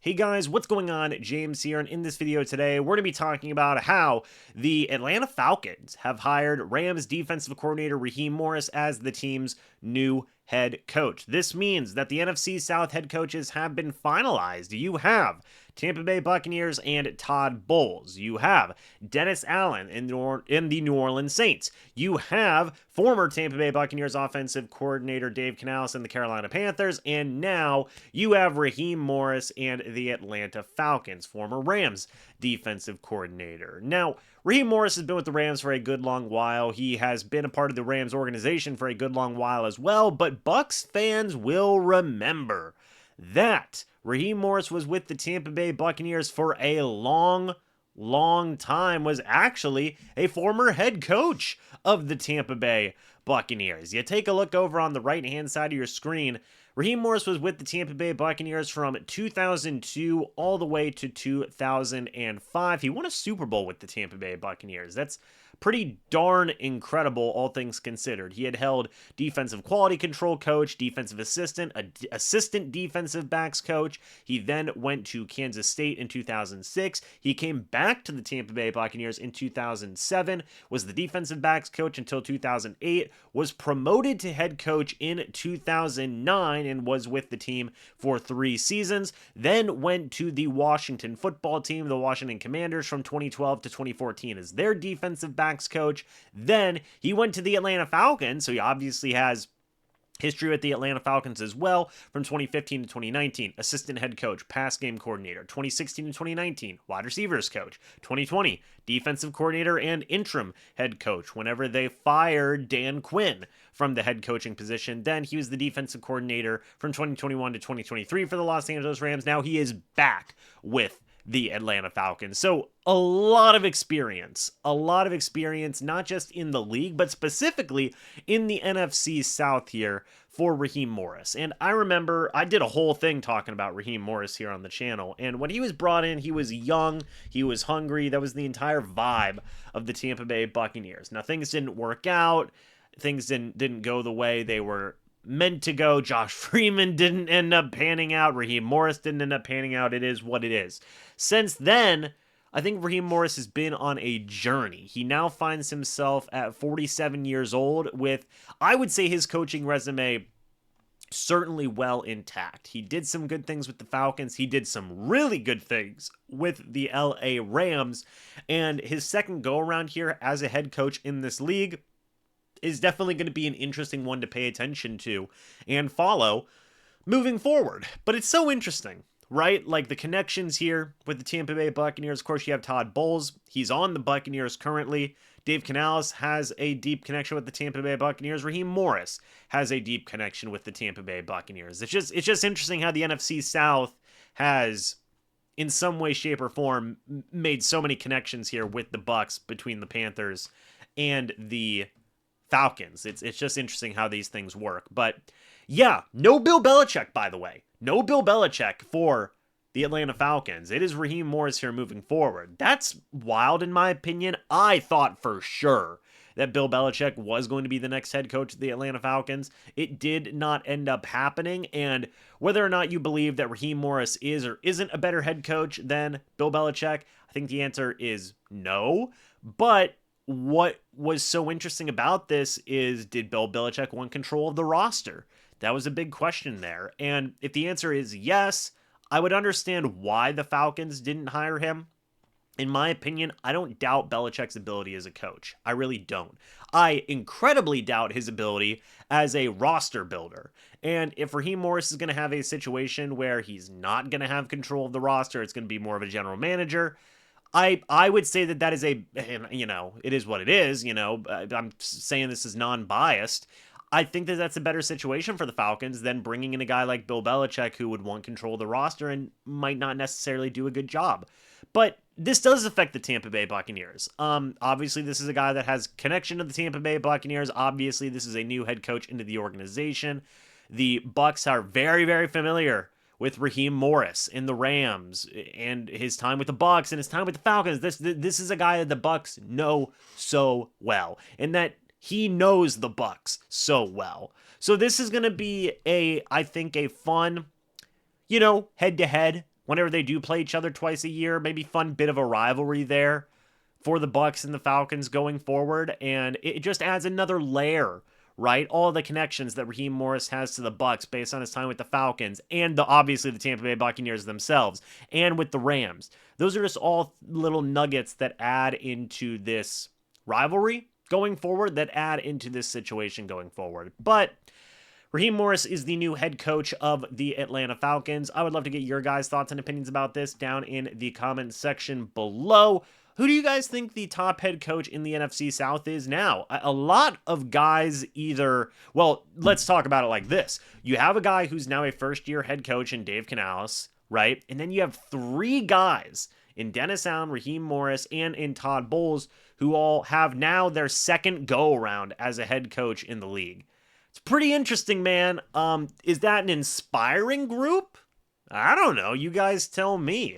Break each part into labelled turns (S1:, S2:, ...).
S1: Hey guys, what's going on? James here, and in this video today, we're going to be talking about how the Atlanta Falcons have hired Rams defensive coordinator Raheem Morris as the team's new head coach. This means that the NFC South head coaches have been finalized. You have Tampa Bay Buccaneers and Todd Bowles. You have Dennis Allen in the New Orleans Saints. You have former Tampa Bay Buccaneers offensive coordinator Dave Canales and the Carolina Panthers. And now you have Raheem Morris and the Atlanta Falcons, former Rams defensive coordinator. Now, Raheem Morris has been with the Rams for a good long while. He has been a part of the Rams organization for a good long while as well, but Bucs fans will remember that Raheem Morris was with the Tampa Bay Buccaneers for a long time, was actually a former head coach of the Tampa Bay Buccaneers. You take a look over on the right-hand side of your screen. Raheem Morris was with the Tampa Bay Buccaneers from 2002 all the way to 2005. He won a Super Bowl with the Tampa Bay Buccaneers. That's pretty darn incredible, all things considered. He had held defensive quality control coach, defensive assistant, assistant defensive backs coach. He then went to Kansas State in 2006. He came back to the Tampa Bay Buccaneers in 2007, was the defensive backs coach until 2008, was promoted to head coach in 2009 and was with the team for 3 seasons, then went to the Washington football team, the Washington Commanders, from 2012 to 2014 as their defensive backs coach. Then he went to the Atlanta Falcons, so he obviously has history with the Atlanta Falcons as well, from 2015 to 2019, assistant head coach, pass game coordinator, 2016 to 2019, wide receivers coach, 2020, defensive coordinator and interim head coach whenever they fired Dan Quinn from the head coaching position. Then he was the defensive coordinator from 2021 to 2023 for the Los Angeles Rams. Now he is back with the Atlanta Falcons. So a lot of experience, not just in the league, but specifically in the NFC South here for Raheem Morris. And I remember I did a whole thing talking about Raheem Morris here on the channel. And when he was brought in, he was young, he was hungry. That was the entire vibe of the Tampa Bay Buccaneers. Now things didn't work out. Things didn't go the way they were meant to go. Josh Freeman didn't end up panning out. Raheem Morris didn't end up panning out. It is what it is. Since then, I think Raheem Morris has been on a journey. He now finds himself at 47 years old with, I would say, his coaching resume certainly well intact. He did some good things with the Falcons. He did some really good things with the LA Rams. And his second go around here as a head coach in this league is definitely going to be an interesting one to pay attention to and follow moving forward. But it's so interesting, right? Like the connections here with the Tampa Bay Buccaneers. Of course, you have Todd Bowles. He's on the Buccaneers currently. Dave Canales has a deep connection with the Tampa Bay Buccaneers. Raheem Morris has a deep connection with the Tampa Bay Buccaneers. It's just interesting how the NFC South has, in some way, shape, or form, made so many connections here with the Bucs between the Panthers and the Falcons. It's just interesting how these things work. But yeah, no Bill Belichick, by the way. No Bill Belichick for the Atlanta Falcons. It is Raheem Morris here moving forward. That's wild in my opinion. I thought for sure that Bill Belichick was going to be the next head coach of the Atlanta Falcons. It did not end up happening. And whether or not you believe that Raheem Morris is or isn't a better head coach than Bill Belichick, I think the answer is no. But what was so interesting about this is, did Bill Belichick want control of the roster? That was a big question there. And if the answer is yes, I would understand why the Falcons didn't hire him. In my opinion, I don't doubt Belichick's ability as a coach. I really don't. I incredibly doubt his ability as a roster builder. And if Raheem Morris is going to have a situation where he's not going to have control of the roster, it's going to be more of a general manager, I would say that is it is what it is, I'm saying this is non-biased. I think that that's a better situation for the Falcons than bringing in a guy like Bill Belichick who would want control of the roster and might not necessarily do a good job. But this does affect the Tampa Bay Buccaneers. Obviously, this is a guy that has connection to the Tampa Bay Buccaneers. Obviously, this is a new head coach into the organization. The Bucs are very, very familiar with Raheem Morris in the Rams and his time with the Bucs and his time with the Falcons. This is a guy that the Bucs know so well, and that he knows the Bucs so well. So this is going to be I think a fun, head-to-head whenever they do play each other twice a year. Maybe fun bit of a rivalry there for the Bucs and the Falcons going forward, and it just adds another layer, right? All the connections that Raheem Morris has to the Bucs based on his time with the Falcons and obviously the Tampa Bay Buccaneers themselves and with the Rams. Those are just all little nuggets that add into this rivalry going forward, that add into this situation going forward. But Raheem Morris is the new head coach of the Atlanta Falcons. I would love to get your guys' thoughts and opinions about this down in the comments section below. Who do you guys think the top head coach in the NFC South is now? A lot of guys either, well, let's talk about it like this. You have a guy who's now a first-year head coach in Dave Canales, right? And then you have three guys in Dennis Allen, Raheem Morris, and in Todd Bowles who all have now their second go-around as a head coach in the league. It's pretty interesting, man. Is that an inspiring group? I don't know. You guys tell me.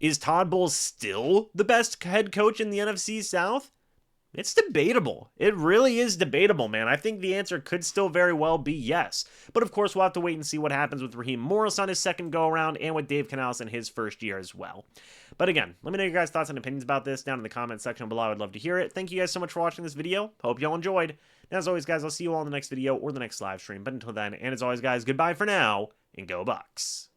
S1: Is Todd Bowles still the best head coach in the NFC South? It's debatable. It really is debatable, man. I think the answer could still very well be yes. But of course, we'll have to wait and see what happens with Raheem Morris on his second go-around and with Dave Canales in his first year as well. But again, let me know your guys' thoughts and opinions about this down in the comments section below. I would love to hear it. Thank you guys so much for watching this video. Hope you all enjoyed. And as always, guys, I'll see you all in the next video or the next live stream. But until then, and as always, guys, goodbye for now, and go Bucs.